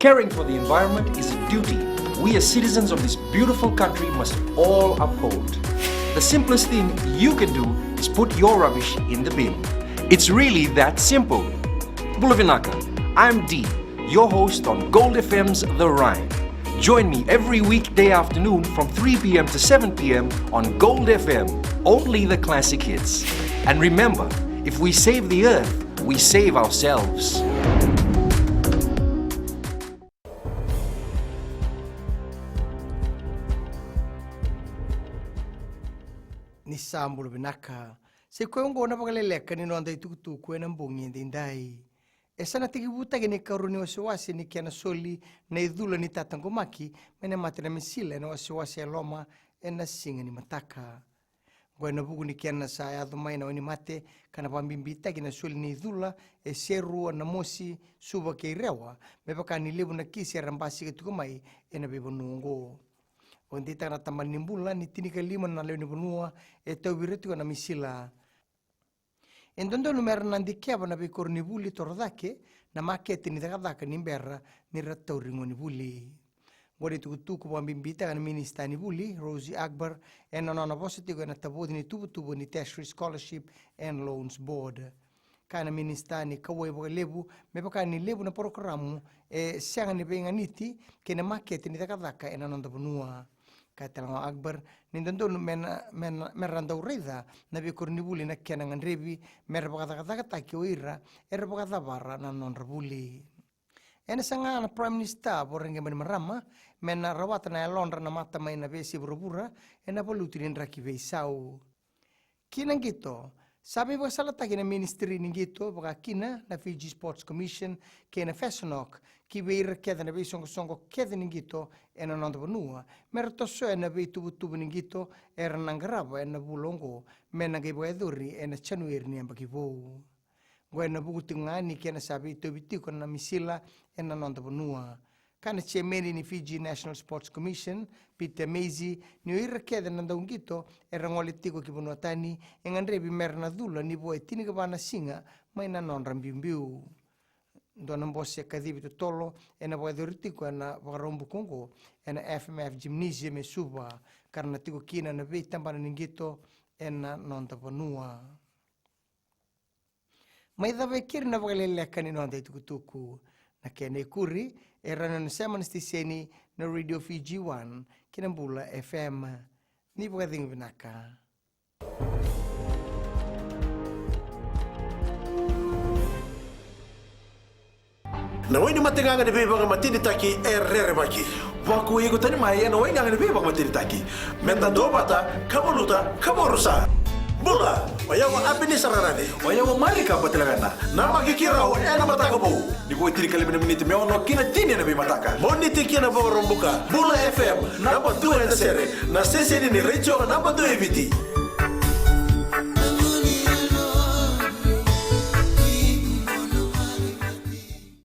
Caring for the environment is a duty we as citizens of this beautiful country must all uphold. The simplest thing you can do is put your rubbish in the bin. It's really that simple. Bulavinaka, I'm Dee, your host on Gold FM's The Rhyme. Join me every weekday afternoon from 3 p.m. to 7 p.m. on Gold FM, only the classic hits. And remember, if we save the earth, we save ourselves. Ni sambul binaka se kwengo na Vakaleleka ni nonda itukutu kwena mbungi ndindai esana tikibuta gene karuni wasiwasi ni kiana soli na idhula ni tatangomaki mene matena misile na wasiwasi ya loma ena singa ni mataka gwena bugu ni kiana sa ya dhumai na wani mate kana pambimbita gina soli ni idhula seru na mosi suba keirewa mepaka ni lebu na kisi ya rambasi ketukumai ena bebo nungo Ondita na tamanimbula ni tinika lima na leo ni bunua tau viretu na misila. Endondo numero nandikiaba na bikornibuli tordake na maketi ni takadaka ni mbera ni ratauringo ni buli. Ngori tukutuku pambimbita na minista ni buli Rosie Akbar and nona positigo na tabodi ni tubutubu ni Tertiary Scholarship and Loans Board. Kana minista ni kawai lebu mepaka ni lebu na programu sianga ni benganiti kena maketi ni takadaka ena nonda bunua. Katalang Akbar nindondo meranda urida na bikornibuli na kenangan rebi merbakata kioira erbakata barra na non rebuli ena sanga na prime minister borenge marama mena rawata na londra na mata mai na besi burubura ena polutin raki beisau kinang gito sabi ba salata kina ministry ningito baka kina na Fiji Sports Commission kina Fesonok kibeir keda na besong songo keda ningito ena nonda bonua merto so ena be tubu ningito era nangraba ena bulongo mena gebo eduri ena chanuir ni ambakibo gwena bugutingani kena sabi tobitiko na misila ena nonda bonua kana chemeni ni Fiji National Sports Commission Peter Mezi ni ira keda na daungito era ngolitiko kibunuatani engandrebi merna dula ni boe tiniga bana singa mai na non rambimbiu dona mbose kadibi tolo ena boe doritiko ena bagarombu kongo ena FMF gymnasium e suba karena tiko kina na be tambana ningito ena non tapanua mai da bekir na Vakaleleka ni non dai tukutuku na kene kuri era na seman stiseni na Radio Fiji 1 kinambula FM ni bwading binaka na wini matenganga ni beba matini taki errere maki waku ego tani mai na wini ngani beba matini taki menta dobata kavoluta kaborusa Bula, wayawa apini sararane. Wayawa malika batilagana. Nama kikirao ena mataka bau. Ni ko itiri kali minute me ono kina tini na be mataka. Moni tiki na bau rombuka. Bula FM, namba 2 na sere. Na sese ni recho namba 2 eviti.